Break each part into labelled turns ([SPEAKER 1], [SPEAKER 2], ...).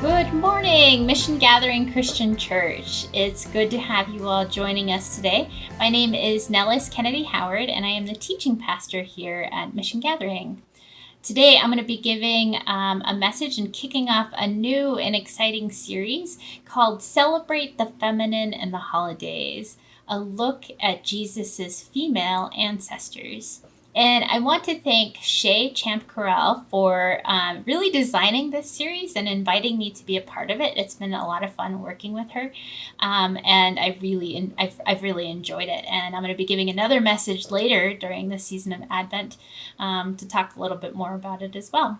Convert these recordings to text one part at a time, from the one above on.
[SPEAKER 1] Good morning, Mission Gathering Christian Church. It's good to have you all joining us today. My name is Nellis Kennedy Howard, and I am the teaching pastor here at Mission Gathering. Today, I'm going to be giving a message and kicking off a new and exciting series called Celebrate the Feminine in the Holidays, a look at Jesus's female ancestors. And I want to thank Shay Champ-Corral for really designing this series and inviting me to be a part of it. It's been a lot of fun working with her, and I've really enjoyed it. And I'm going to be giving another message later during the season of Advent to talk a little bit more about it as well.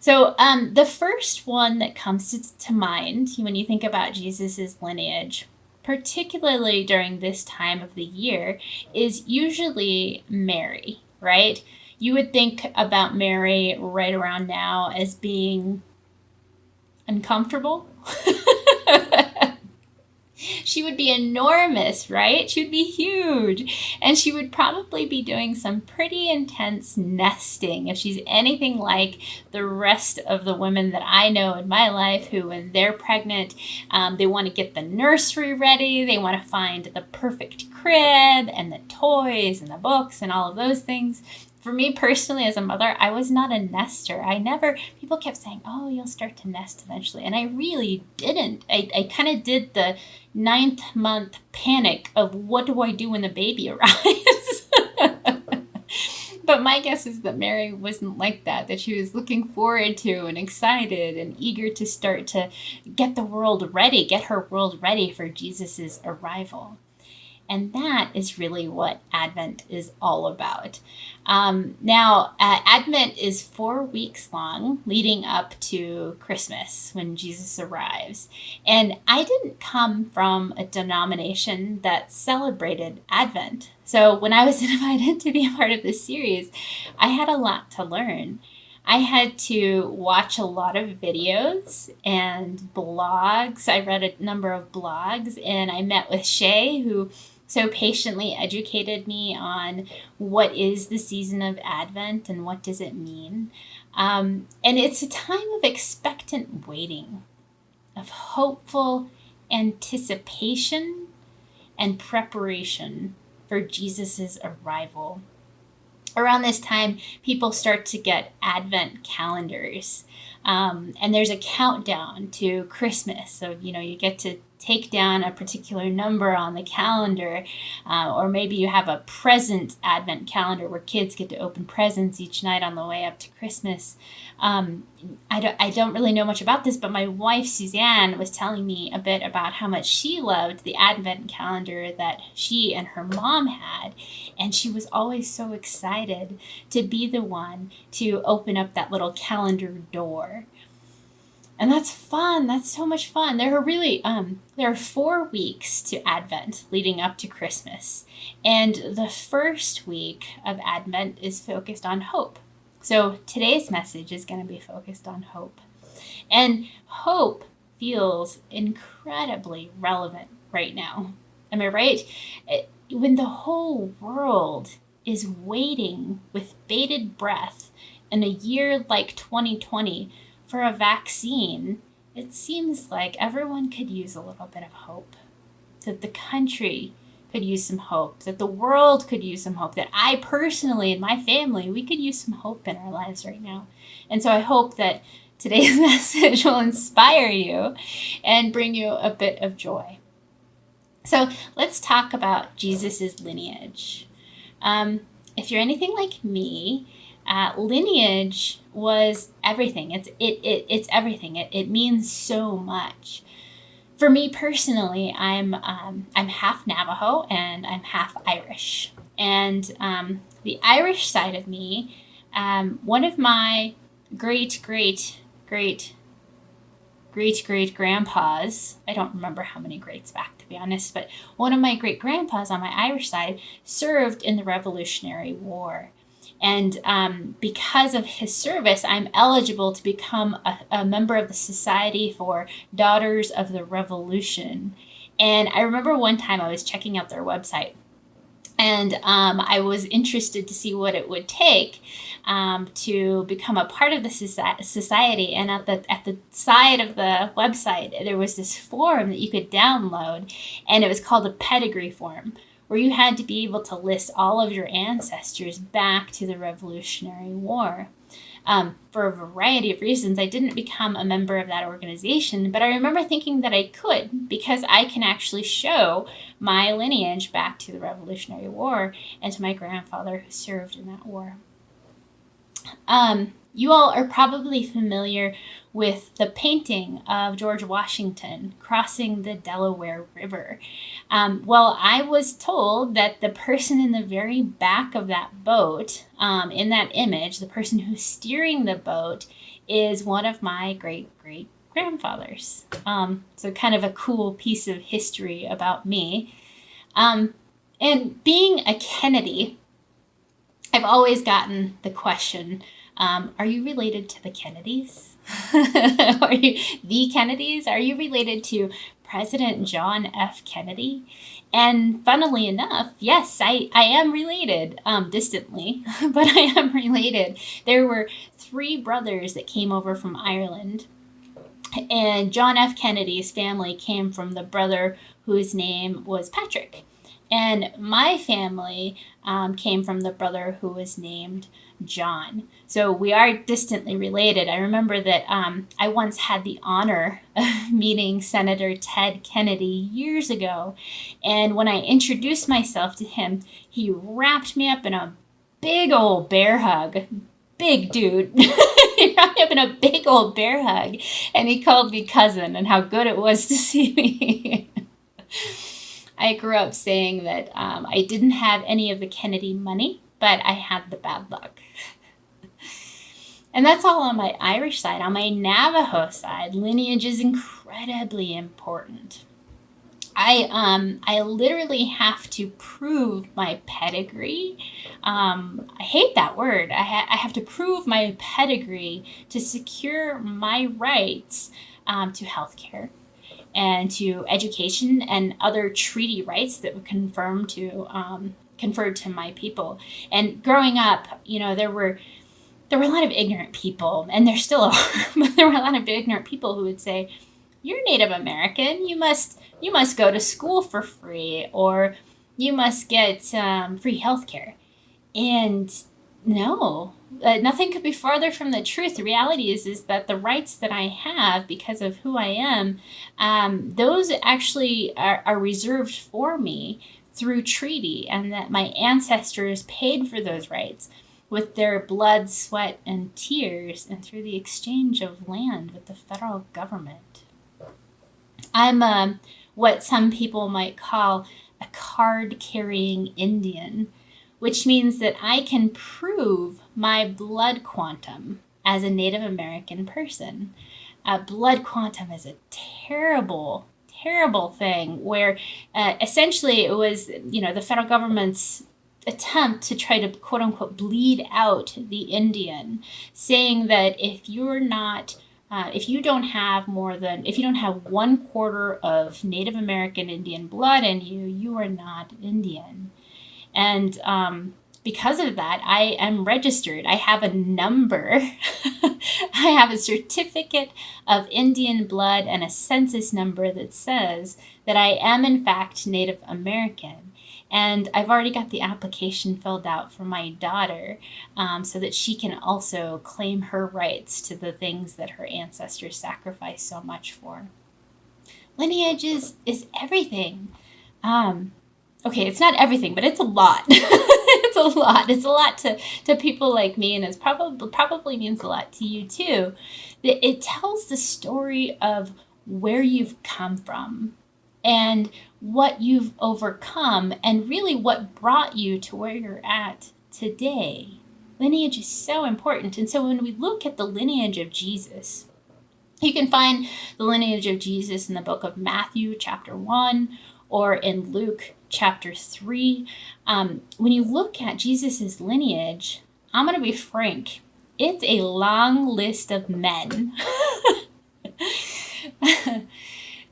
[SPEAKER 1] So the first one that comes to mind when you think about Jesus's lineage, particularly during this time of the year, is usually Mary, right? You would think about Mary right around now as being uncomfortable. She would be enormous, right? She would be huge. And she would probably be doing some pretty intense nesting if she's anything like the rest of the women that I know in my life who, when they're pregnant, they want to get the nursery ready. They want to find the perfect crib and the toys and the books and all of those things. For me personally, as a mother, I was not a nester. People kept saying, oh, you'll start to nest eventually. And I really didn't. I kind of did the 9th month panic of what do I do when the baby arrives? But my guess is that Mary wasn't like that she was looking forward to and excited and eager to start to get her world ready for Jesus's arrival. And that is really what Advent is all about. Advent is 4 weeks long, leading up to Christmas when Jesus arrives. And I didn't come from a denomination that celebrated Advent. So when I was invited to be a part of this series, I had a lot to learn. I had to watch a lot of videos and blogs. I read a number of blogs, and I met with Shay, who so patiently educated me on what is the season of Advent and what does it mean. And it's a time of expectant waiting, of hopeful anticipation and preparation for Jesus's arrival. Around this time, people start to get Advent calendars, and there's a countdown to Christmas. So, you get to take down a particular number on the calendar, or maybe you have a present Advent calendar where kids get to open presents each night on the way up to Christmas. I don't really know much about this, but my wife Suzanne was telling me a bit about how much she loved the Advent calendar that she and her mom had, and she was always so excited to be the one to open up that little calendar door. And that's fun. That's so much fun. There are 4 weeks to Advent leading up to Christmas. And the first week of Advent is focused on hope. So today's message is going to be focused on hope. And hope feels incredibly relevant right now. Am I right? When the whole world is waiting with bated breath in a year like 2020 for a vaccine, it seems like everyone could use a little bit of hope. That the country could use some hope. That the world could use some hope. That I personally and my family, we could use some hope in our lives right now. And so I hope that today's message will inspire you and bring you a bit of joy. So let's talk about Jesus's lineage. If you're anything like me, lineage was everything. It's everything. It means so much. For me personally, I'm half Navajo and I'm half Irish. And the Irish side of me, one of my great grandpas, I don't remember how many greats back to be honest, but one of my great grandpas on my Irish side served in the Revolutionary War. And because of his service, I'm eligible to become a member of the Society for Daughters of the Revolution. And I remember one time I was checking out their website, And I was interested to see what it would take to become a part of the society. And at the side of the website, there was this form that you could download, and it was called a pedigree form, where you had to be able to list all of your ancestors back to the Revolutionary War. For a variety of reasons, I didn't become a member of that organization, but I remember thinking that I could, because I can actually show my lineage back to the Revolutionary War and to my grandfather who served in that war. You all are probably familiar with the painting of George Washington crossing the Delaware River. Well, I was told that the person in the very back of that boat, in that image, the person who's steering the boat, is one of my great grandfathers. So kind of a cool piece of history about me. And being a Kennedy, I've always gotten the question, are you related to the Kennedys? Are you the Kennedys? Are you related to President John F. Kennedy? And funnily enough, yes, I am related, distantly, but I am related. There were 3 brothers that came over from Ireland. And John F. Kennedy's family came from the brother whose name was Patrick. And my family came from the brother who was named John. So we are distantly related. I remember that I once had the honor of meeting Senator Ted Kennedy years ago. And when I introduced myself to him, he wrapped me up in a big old bear hug. Big dude. He wrapped me up in a big old bear hug. And he called me cousin, and how good it was to see me. I grew up saying that I didn't have any of the Kennedy money, but I had the bad luck. And that's all on my Irish side. On my Navajo side, lineage is incredibly important. I literally have to prove my pedigree. I hate that word. I have to prove my pedigree to secure my rights to healthcare and to education and other treaty rights that were conferred to my people. And growing up, there were a lot of ignorant people, and there still are, but there were a lot of ignorant people who would say, "You're Native American. You must go to school for free, or you must get free healthcare." And no, nothing could be farther from the truth. The reality is that the rights that I have because of who I am, those actually are reserved for me through treaty, and that my ancestors paid for those rights with their blood, sweat, and tears, and through the exchange of land with the federal government. I'm what some people might call a card-carrying Indian, which means that I can prove my blood quantum as a Native American person. Blood quantum is a terrible thing where essentially it was, the federal government's attempt to try to quote unquote bleed out the Indian, saying that if you don't have 1/4 of Native American Indian blood in you, you are not Indian. And because of that, I am registered. I have a number. I have a certificate of Indian blood and a census number that says that I am in fact Native American. And I've already got the application filled out for my daughter so that she can also claim her rights to the things that her ancestors sacrificed so much for. Lineage is everything. Okay, it's not everything, but it's a lot. It's a lot. It's a lot to people like me, and it probably means a lot to you too. It tells the story of where you've come from and what you've overcome, and really what brought you to where you're at today. Lineage is so important. And so when we look at the lineage of Jesus, you can find the lineage of Jesus in the book of Matthew chapter 1 or in Luke chapter 3. When you look at Jesus's lineage, I'm going to be frank, it's a long list of men.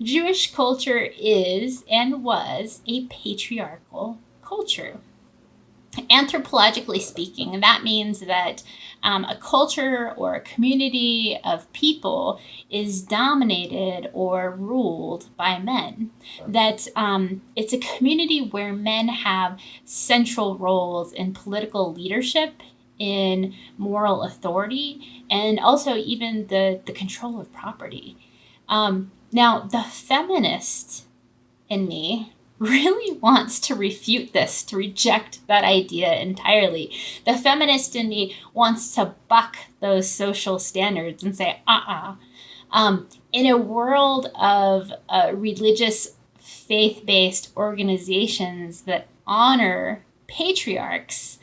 [SPEAKER 1] Jewish culture is and was a patriarchal culture. Anthropologically speaking, that means that a culture or a community of people is dominated or ruled by men. That it's a community where men have central roles in political leadership, in moral authority, and also even the control of property. Now, the feminist in me really wants to refute this, to reject that idea entirely. The feminist in me wants to buck those social standards and say, in a world of religious, faith based organizations that honor patriarchs,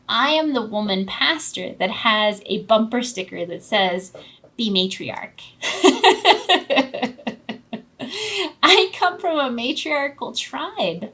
[SPEAKER 1] I am the woman pastor that has a bumper sticker that says, "Be matriarch." I come from a matriarchal tribe,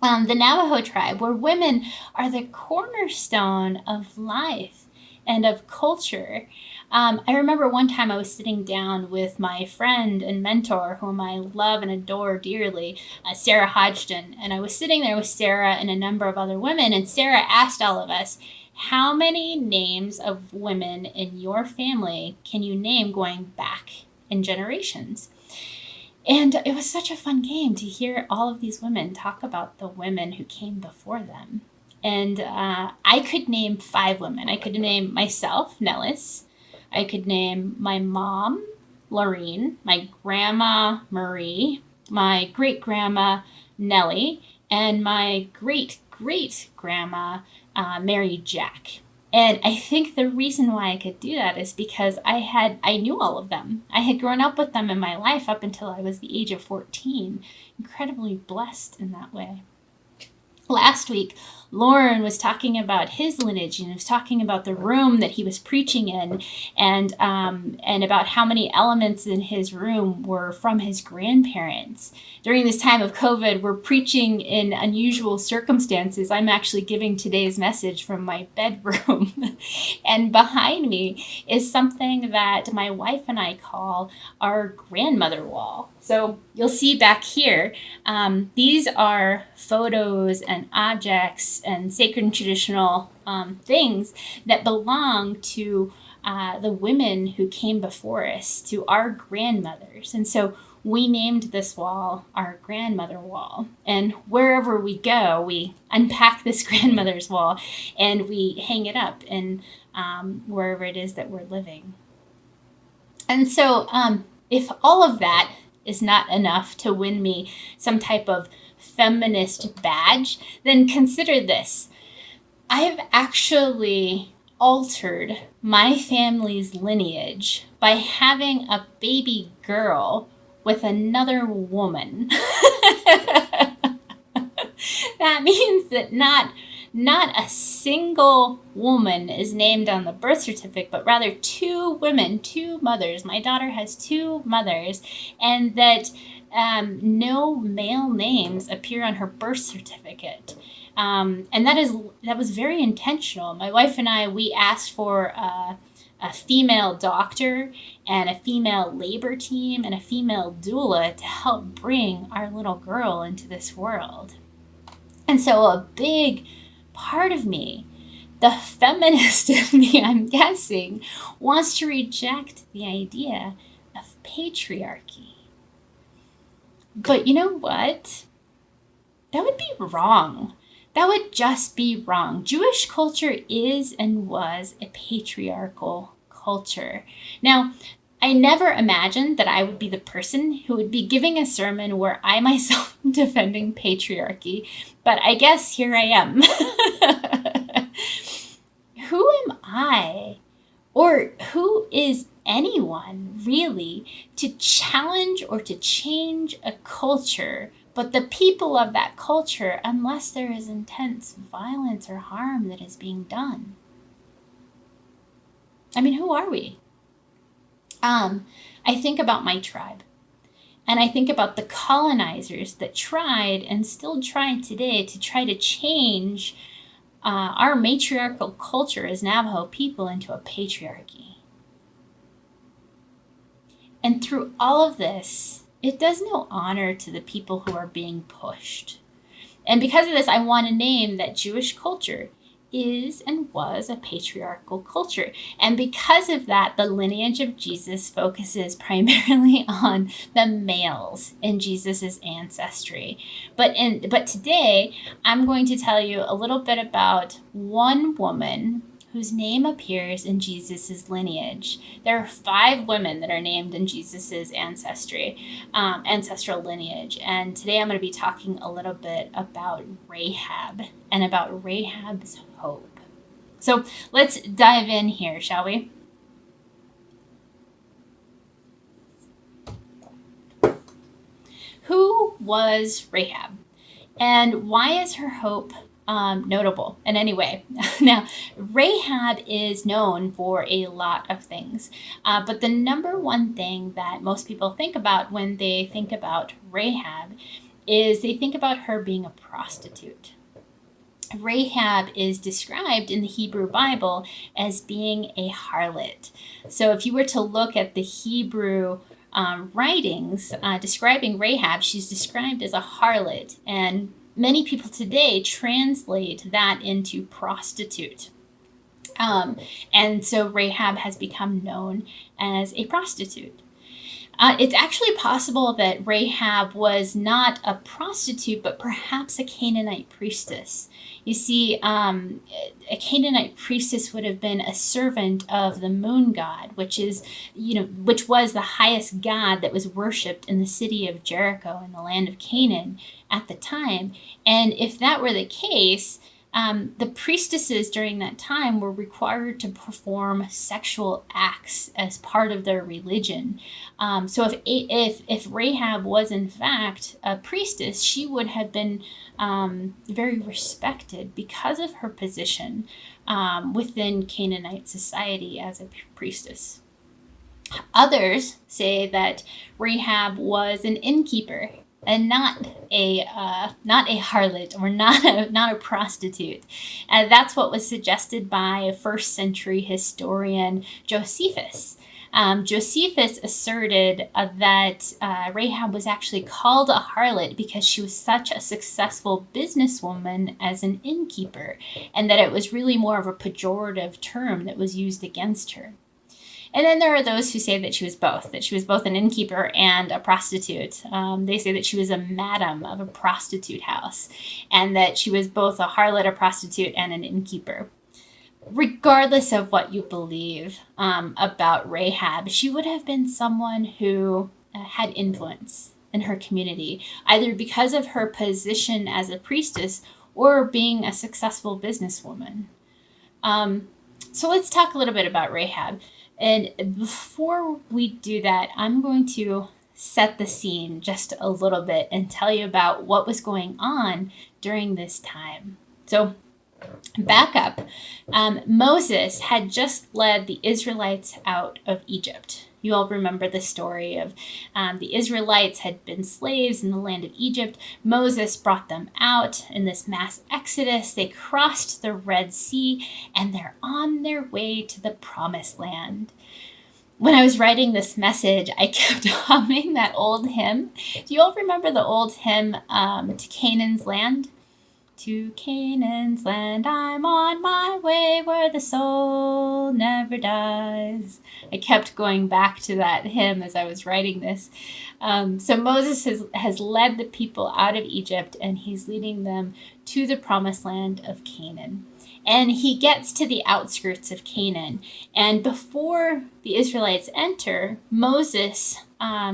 [SPEAKER 1] the Navajo tribe, where women are the cornerstone of life and of culture. I remember one time I was sitting down with my friend and mentor, whom I love and adore dearly, Sarah Hodgson. And I was sitting there with Sarah and a number of other women, and Sarah asked all of us, how many names of women in your family can you name going back in generations? And it was such a fun game to hear all of these women talk about the women who came before them. And I could name 5 women. I could name myself, Nellis. I could name my mom, Laureen, my grandma, Marie, my great-grandma, Nellie, and my great-great-grandma, Mary Jack. And I think the reason why I could do that is because I knew all of them. I had grown up with them in my life up until I was the age of 14. Incredibly blessed in that way. Last week, Lauren was talking about his lineage and was talking about the room that he was preaching in, and about how many elements in his room were from his grandparents. During this time of COVID, we're preaching in unusual circumstances. I'm actually giving today's message from my bedroom. And behind me is something that my wife and I call our grandmother wall. So you'll see back here, these are photos and objects and sacred and traditional things that belong to the women who came before us, to our grandmothers. And so we named this wall our grandmother wall. And wherever we go, we unpack this grandmother's wall and we hang it up in wherever it is that we're living. And so if all of that is not enough to win me some type of feminist badge, then consider this. I have actually altered my family's lineage by having a baby girl with another woman. That means that not a single woman is named on the birth certificate, but rather 2 women, 2 mothers. My daughter has 2 mothers, and that no male names appear on her birth certificate. And that was very intentional. My wife and I, we asked for a female doctor and a female labor team and a female doula to help bring our little girl into this world. And so a big part of me, the feminist of me, I'm guessing, wants to reject the idea of patriarchy. But you know what? That would be wrong. That would just be wrong. Jewish culture is and was a patriarchal culture. Now, I never imagined that I would be the person who would be giving a sermon where I myself am defending patriarchy, but I guess here I am. Who am I, or who is anyone really, to challenge or to change a culture, but the people of that culture, unless there is intense violence or harm that is being done? I mean, who are we? I think about my tribe, and I think about the colonizers that tried and still try today to try to change our matriarchal culture as Navajo people into a patriarchy. And through all of this, it does no honor to the people who are being pushed. And because of this, I want to name that Jewish culture is and was a patriarchal culture. And because of that, the lineage of Jesus focuses primarily on the males in Jesus's ancestry. But today, I'm going to tell you a little bit about one woman whose name appears in Jesus's lineage. There are 5 women that are named in Jesus's ancestral lineage. And today I'm going to be talking a little bit about Rahab and about Rahab's hope. So let's dive in here, shall we? Who was Rahab? And why is her hope notable in any way? Now, Rahab is known for a lot of things, but the number one thing that most people think about when they think about Rahab is they think about her being a prostitute. Rahab is described in the Hebrew Bible as being a harlot. So if you were to look at the Hebrew writings describing Rahab, she's described as a harlot, and many people today translate that into prostitute. And so Rahab has become known as a prostitute. It's actually possible that Rahab was not a prostitute, but perhaps a Canaanite priestess. You see, a Canaanite priestess would have been a servant of the moon god, which was the highest god that was worshipped in the city of Jericho in the land of Canaan at the time. And if that were the case, the priestesses during that time were required to perform sexual acts as part of their religion. So if Rahab was in fact a priestess, she would have been very respected because of her position within Canaanite society as a priestess. Others say that Rahab was an innkeeper and not a harlot or not a prostitute. That's what was suggested by a first century historian Josephus. Josephus asserted that Rahab was actually called a harlot because she was such a successful businesswoman as an innkeeper, and that it was really more of a pejorative term that was used against her. And then there are those who say that she was both an innkeeper and a prostitute. They say that she was a madam of a prostitute house, and that she was both a harlot, a prostitute, and an innkeeper. Regardless of what you believe about Rahab, she would have been someone who had influence in her community, either because of her position as a priestess or being a successful businesswoman. So let's talk a little bit about Rahab. And before we do that, I'm going to set the scene just a little bit and tell you about what was going on during this time. So back up. Moses had just led the Israelites out of Egypt. You all remember the story of the Israelites had been slaves in the land of Egypt. Moses brought them out in this mass exodus. They crossed the Red Sea, and they're on their way to the Promised Land. When I was writing this message, I kept humming that old hymn. Do you all remember the old hymn, To Canaan's Land? To Canaan's land, I'm on my way where the soul never dies. I kept going back to that hymn as I was writing this. So Moses has led the people out of Egypt, and he's leading them to the promised land of Canaan. And he gets to the outskirts of Canaan. And before the Israelites enter, Moses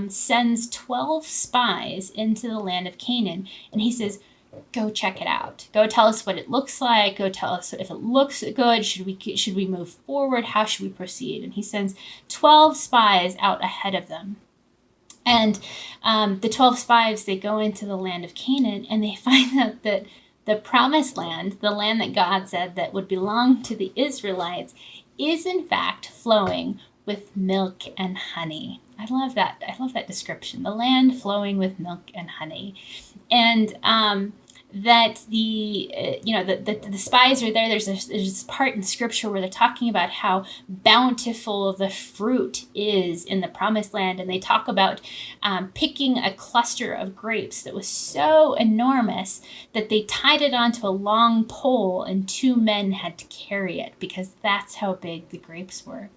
[SPEAKER 1] sends 12 spies into the land of Canaan. And he says, go check it out. Go tell us what it looks like. Go tell us if it looks good. Should we move forward? How should we proceed? And he sends 12 spies out ahead of them. And the 12 spies, they go into the land of Canaan, and they find out that the promised land, the land that God said that would belong to the Israelites, is in fact flowing with milk and honey. I love that description. The land flowing with milk and honey. And that the spies are there. There's this part in scripture where they're talking about how bountiful the fruit is in the promised land. And they talk about picking a cluster of grapes that was so enormous that they tied it onto a long pole and 2 men had to carry it because that's how big the grapes were.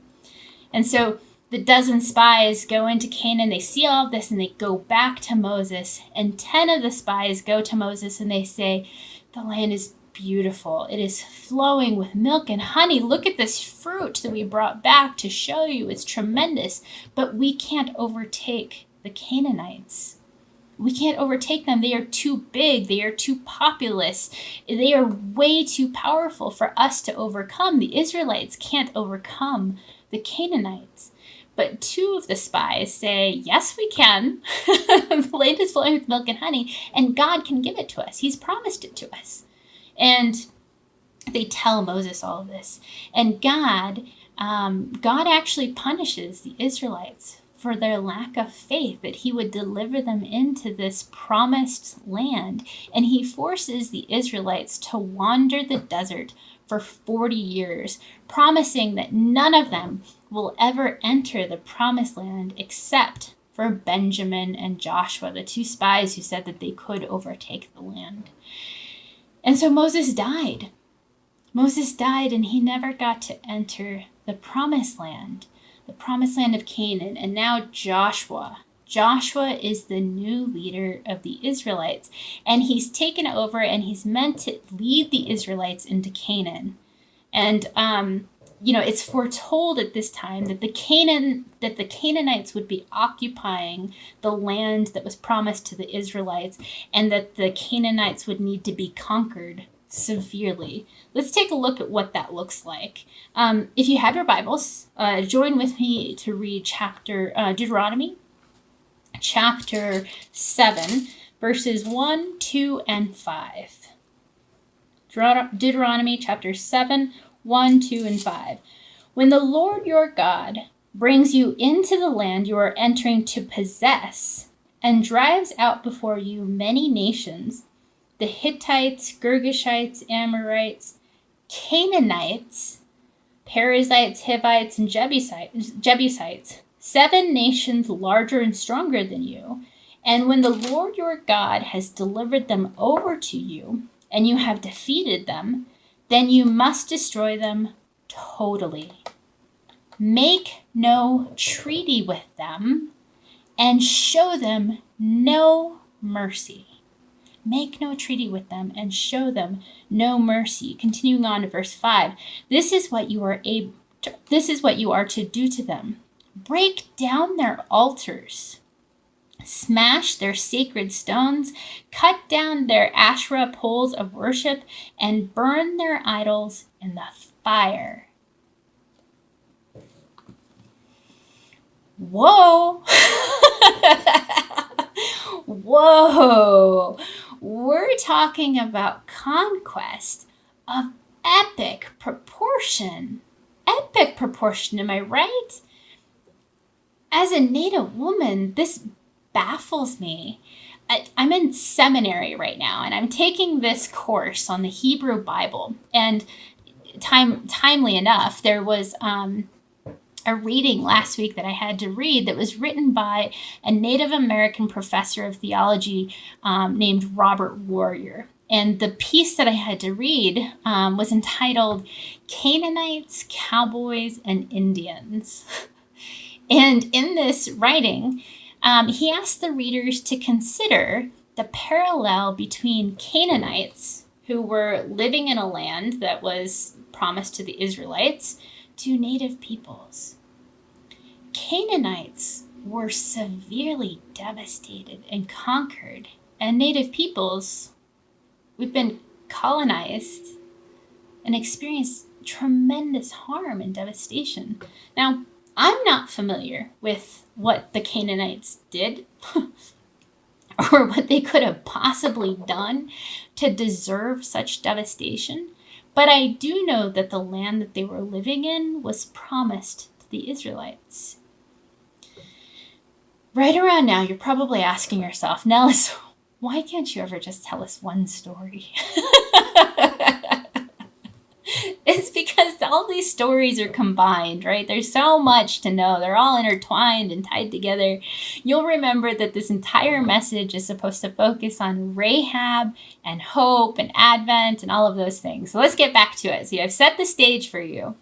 [SPEAKER 1] And so the dozen spies go into Canaan, they see all of this, and they go back to Moses. And 10 of the spies go to Moses and they say, the land is beautiful. It is flowing with milk and honey. Look at this fruit that we brought back to show you. It's tremendous. But we can't overtake the Canaanites. We can't overtake them. They are too big. They are too populous. They are way too powerful for us to overcome. The Israelites can't overcome the Canaanites. But 2 of the spies say, yes, we can. The land is flowing with milk and honey, and God can give it to us. He's promised it to us. And they tell Moses all of this. And God actually punishes the Israelites for their lack of faith, that he would deliver them into this promised land. And he forces the Israelites to wander the desert for 40 years, promising that none of them will ever enter the promised land except for Benjamin and Joshua, the 2 spies who said that they could overtake the land. And so Moses died. Moses died, and he never got to enter the promised land of Canaan. And now Joshua is the new leader of the Israelites, and he's taken over, and he's meant to lead the Israelites into Canaan. And it's foretold at this time that the Canaanites would be occupying the land that was promised to the Israelites, and that the Canaanites would need to be conquered severely. Let's take a look at what that looks like. If you have your Bibles, join with me to read Deuteronomy chapter 7, verses 1, 2, and 5. Deuteronomy chapter 7, 1, 2, and 5. When the Lord your God brings you into the land you are entering to possess, and drives out before you many nations, the Hittites, Girgashites, Amorites, Canaanites, Perizzites, Hivites, and Jebusites, 7 nations larger and stronger than you. And when the Lord your God has delivered them over to you, and you have defeated them, then you must destroy them totally. Make no treaty with them, and show them no mercy. Make no treaty with them, and show them no mercy. Continuing on to verse 5. This is what you are to do to them. Break down their altars, smash their sacred stones, cut down their Asherah poles of worship, and burn their idols in the fire. Whoa! Whoa! We're talking about conquest of epic proportion. Epic proportion, am I right? As a Native woman, this baffles me. I'm in seminary right now, and I'm taking this course on the Hebrew Bible. And timely enough, there was a reading last week that I had to read that was written by a Native American professor of theology named Robert Warrior. And the piece that I had to read was entitled Canaanites, Cowboys, and Indians. And in this writing, he asked the readers to consider the parallel between Canaanites, who were living in a land that was promised to the Israelites, to native peoples. Canaanites were severely devastated and conquered, and native peoples, we've been colonized and experienced tremendous harm and devastation. Now, I'm not familiar with what the Canaanites did or what they could have possibly done to deserve such devastation, but I do know that the land that they were living in was promised to the Israelites. Right around now, you're probably asking yourself, Nellis, Why can't you ever just tell us one story? It's because all these stories are combined, right? There's so much to know. They're all intertwined and tied together. You'll remember that this entire message is supposed to focus on Rahab and hope and Advent and all of those things. So let's get back to it. So I've set the stage for you.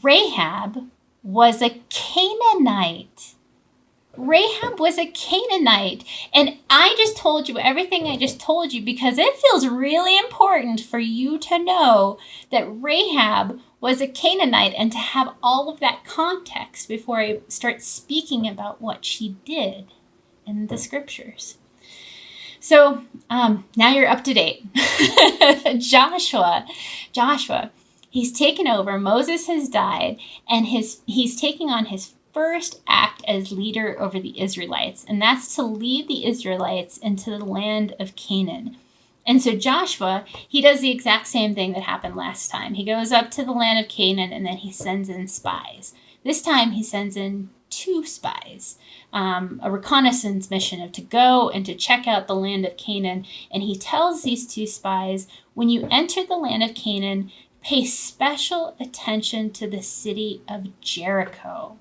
[SPEAKER 1] Rahab was a Canaanite. Rahab was a Canaanite. And I just told you everything I just told you because it feels really important for you to know that Rahab was a Canaanite and to have all of that context before I start speaking about what she did in the scriptures. So now you're up to date. Joshua, he's taken over. Moses has died, and he's taking on his first act as leader over the Israelites, and that's to lead the Israelites into the land of Canaan. And so Joshua, he does the exact same thing that happened last time. He goes up to the land of Canaan, and then he sends in spies. This time he sends in 2 spies, a reconnaissance mission of to go and to check out the land of Canaan. And he tells these 2 spies, when you enter the land of Canaan, pay special attention to the city of Jericho.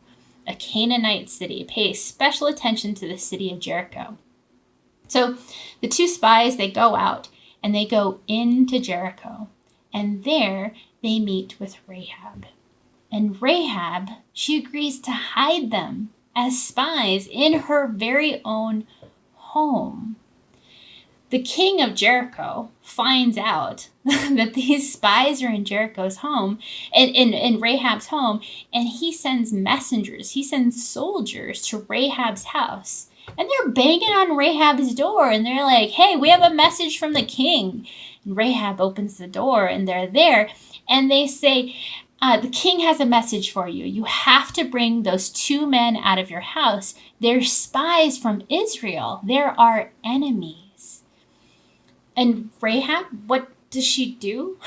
[SPEAKER 1] A Canaanite city. Pay special attention to the city of Jericho. So the 2 spies, they go out and they go into Jericho. And there they meet with Rahab. And Rahab, she agrees to hide them as spies in her very own home. The king of Jericho finds out that these spies are in Jericho's home, in Rahab's home, and he sends messengers, he sends soldiers to Rahab's house. And they're banging on Rahab's door, and they're like, hey, we have a message from the king. And Rahab opens the door, and they're there, and they say, the king has a message for you. You have to bring those 2 men out of your house. They're spies from Israel. They're our enemies. And Rahab, what does she do?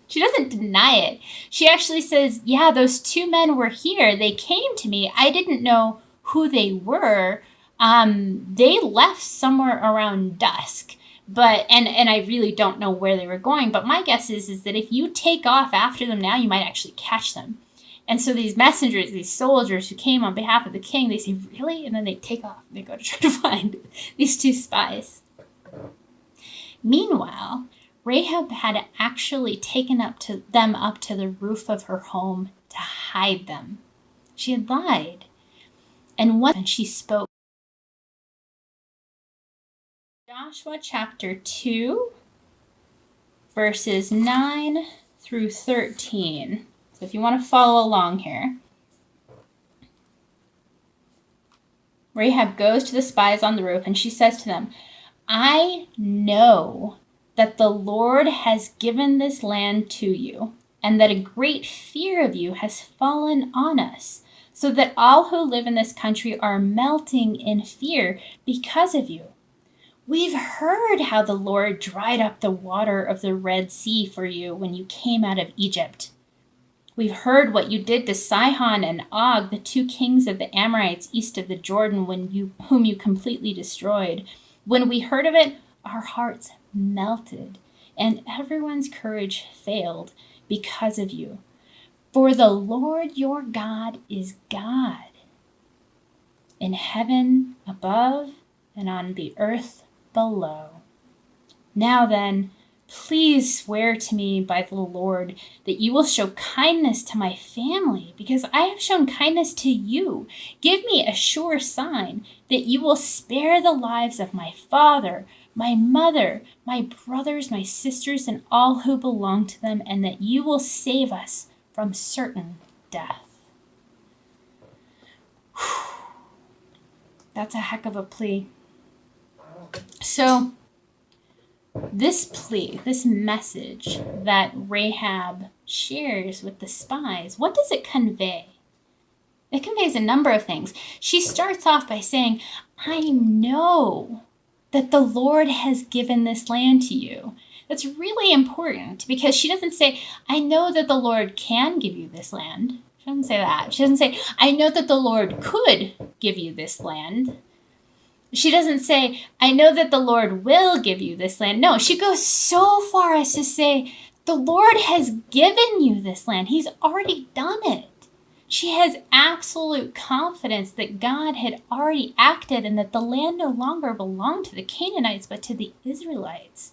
[SPEAKER 1] She doesn't deny it. She actually says, yeah, those 2 men were here. They came to me. I didn't know who they were. They left somewhere around dusk. And I really don't know where they were going. But my guess is that if you take off after them now, you might actually catch them. And so these messengers, these soldiers who came on behalf of the king, they say, really? And then they take off. They go to try to find these 2 spies. Meanwhile, Rahab had actually taken them up to the roof of her home to hide them. She had lied. And when she spoke, Joshua chapter 2, verses 9 through 13. So if you want to follow along here. Rahab goes to the spies on the roof and she says to them, I know that the Lord has given this land to you, and that a great fear of you has fallen on us, so that all who live in this country are melting in fear because of you. We've heard how the Lord dried up the water of the Red Sea for you when you came out of Egypt. We've heard what you did to Sihon and Og, the 2 kings of the Amorites east of the Jordan, whom you completely destroyed. When we heard of it, our hearts melted, and everyone's courage failed because of you. For the Lord your God is God, in heaven above and on the earth below. Now then, please swear to me by the Lord that you will show kindness to my family, because I have shown kindness to you. Give me a sure sign that you will spare the lives of my father, my mother, my brothers, my sisters, and all who belong to them, and that you will save us from certain death. That's a heck of a plea. So, this plea, this message that Rahab shares with the spies, what does it convey? It conveys a number of things. She starts off by saying, I know that the Lord has given this land to you. That's really important because she doesn't say, I know that the Lord can give you this land. She doesn't say that. She doesn't say, I know that the Lord could give you this land. She doesn't say, I know that the Lord will give you this land. No, she goes so far as to say, the Lord has given you this land. He's already done it. She has absolute confidence that God had already acted and that the land no longer belonged to the Canaanites, but to the Israelites.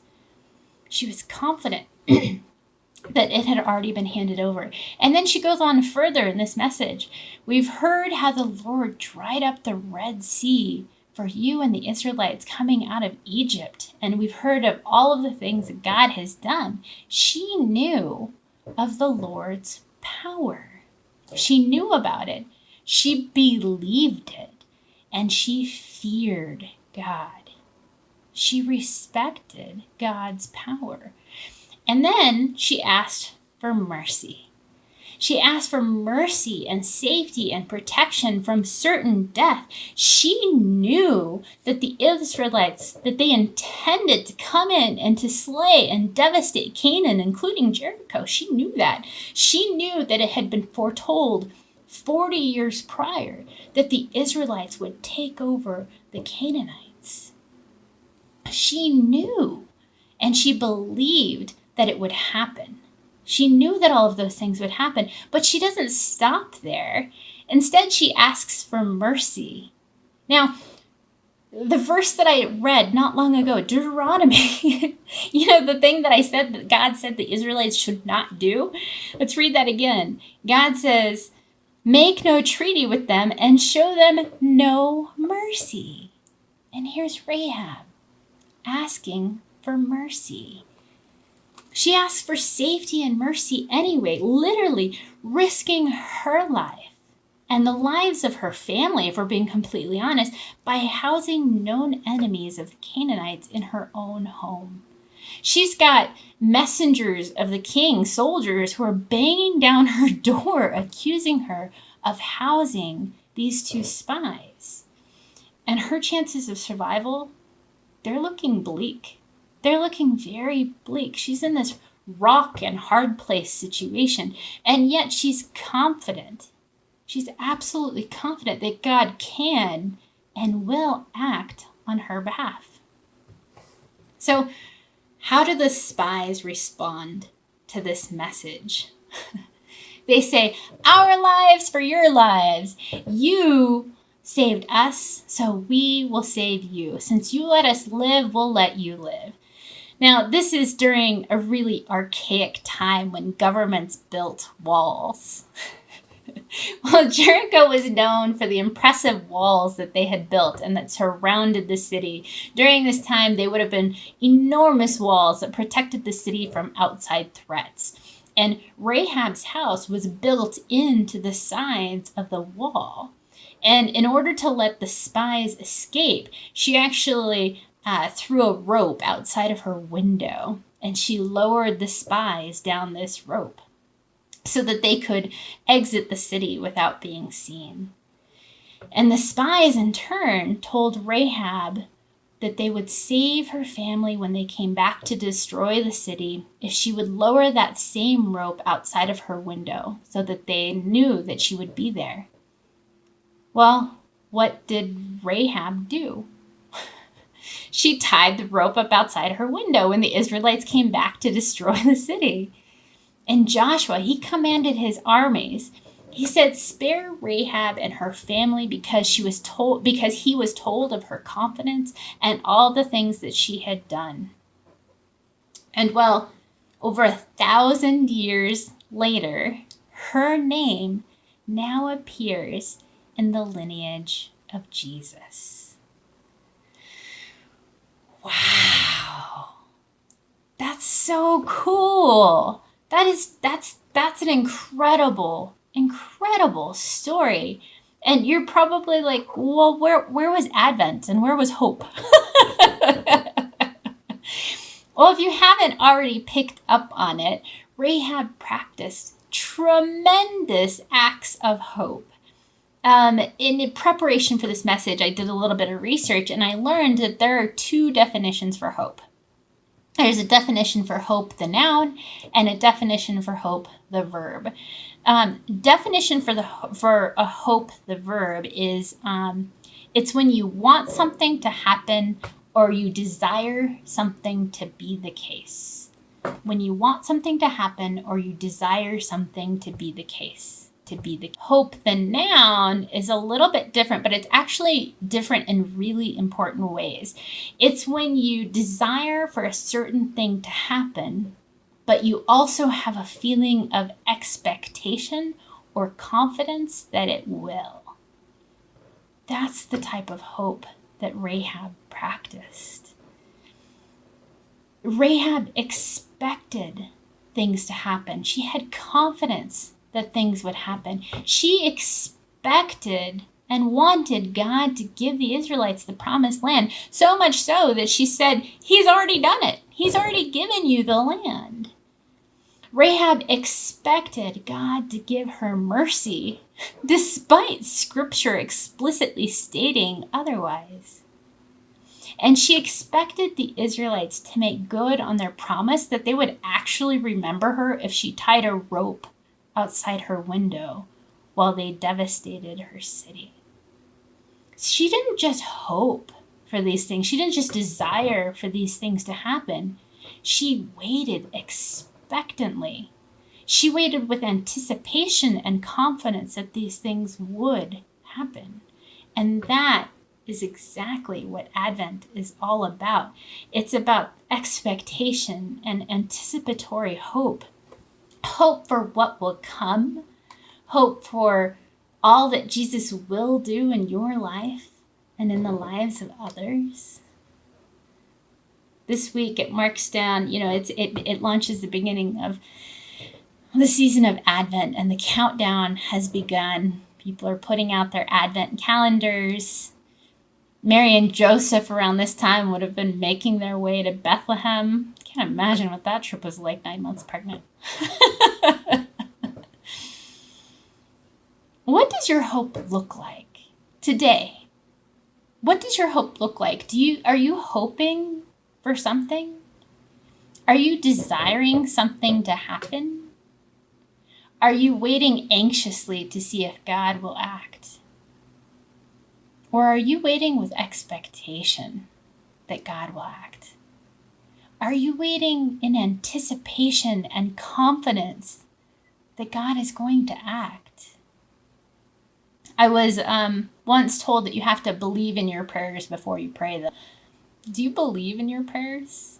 [SPEAKER 1] She was confident that it had already been handed over. And then she goes on further in this message. We've heard how the Lord dried up the Red Sea for you and the Israelites coming out of Egypt. And we've heard of all of the things that God has done. She knew of the Lord's power. She knew about it. She believed it. And she feared God. She respected God's power. And then she asked for mercy. She asked for mercy and safety and protection from certain death. She knew that the Israelites, that they intended to come in and to slay and devastate Canaan, including Jericho. She knew that. She knew that it had been foretold 40 years prior that the Israelites would take over the Canaanites. She knew and she believed that it would happen. She knew that all of those things would happen, but she doesn't stop there. Instead, she asks for mercy. Now, the verse that I read not long ago, Deuteronomy, the thing that I said that God said the Israelites should not do. Let's read that again. God says, make no treaty with them and show them no mercy. And here's Rahab asking for mercy. She asks for safety and mercy anyway, literally risking her life and the lives of her family, if we're being completely honest, by housing known enemies of the Canaanites in her own home. She's got messengers of the king, soldiers, who are banging down her door, accusing her of housing these two spies. And her chances of survival, they're looking bleak. They're looking very bleak. She's in this rock and hard place situation, and yet she's confident. She's absolutely confident that God can and will act on her behalf. So, how do the spies respond to this message? They say, our lives for your lives. You saved us, so we will save you. Since you let us live, we'll let you live. Now, this is during a really archaic time when governments built walls. Well, Jericho was known for the impressive walls that they had built and that surrounded the city. During this time, they would have been enormous walls that protected the city from outside threats. And Rahab's house was built into the sides of the wall. And in order to let the spies escape, she actually threw a rope outside of her window, and she lowered the spies down this rope so that they could exit the city without being seen. And the spies in turn told Rahab that they would save her family when they came back to destroy the city if she would lower that same rope outside of her window so that they knew that she would be there. Well, what did Rahab do? She tied the rope up outside her window when the Israelites came back to destroy the city. And Joshua, he commanded his armies. He said, spare Rahab and her family because he was told of her confidence and all the things that she had done. And well, over 1,000 years later, her name now appears in the lineage of Jesus. Wow. That's so cool. That's an incredible story. And you're probably like, well, where was Advent and where was hope? Well, if you haven't already picked up on it, Rahab practiced tremendous acts of hope. In preparation for this message, I did a little bit of research and I learned that there are two definitions for hope. There's a definition for hope, the noun, and a definition for hope, the verb. Definition for a hope, the verb is it's when you want something to happen or you desire something to be the case. When you want something to happen or you desire something to be the case. Hope, the noun, is a little bit different, but it's actually different in really important ways. It's when you desire for a certain thing to happen, but you also have a feeling of expectation or confidence that it will. That's the type of hope that Rahab practiced. Rahab expected things to happen. She had confidence that things would happen. She expected and wanted God to give the Israelites the promised land, so much so that she said, He's already done it. He's already given you the land. Rahab expected God to give her mercy, despite Scripture explicitly stating otherwise. And she expected the Israelites to make good on their promise that they would actually remember her if she tied a rope outside her window while they devastated her city. She didn't just hope for these things. She didn't just desire for these things to happen. She waited expectantly. She waited with anticipation and confidence that these things would happen. And that is exactly what Advent is all about. It's about expectation and anticipatory hope. Hope for what will come. Hope for all that Jesus will do in your life and in the lives of others. This week it marks down, it launches the beginning of the season of Advent, and the countdown has begun. People are putting out their Advent calendars. Mary and Joseph around this time would have been making their way to Bethlehem. Can't imagine what that trip was like, 9 months pregnant. What does your hope look like today? What does your hope look like? Are you hoping for something? Are you desiring something to happen? Are you waiting anxiously to see if God will act? Or are you waiting with expectation that God will act? Are you waiting in anticipation and confidence that God is going to act? I was once told that you have to believe in your prayers before you pray them. Do you believe in your prayers?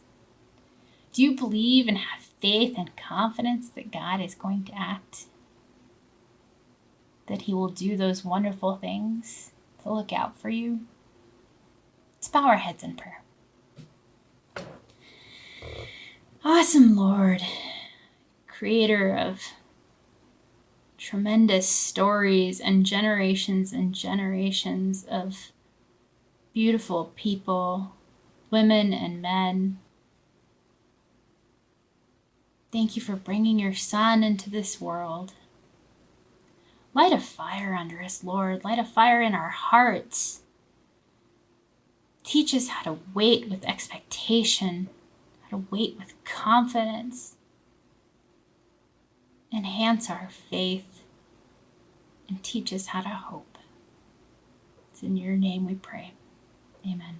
[SPEAKER 1] Do you believe and have faith and confidence that God is going to act? That He will do those wonderful things to look out for you? Let's bow our heads in prayer. Awesome Lord, Creator of tremendous stories and generations of beautiful people, women and men. Thank you for bringing your Son into this world. Light a fire under us, Lord. Light a fire in our hearts. Teach us how to wait with expectation, how to wait with confidence. Enhance our faith and teach us how to hope. It's in your name we pray. Amen.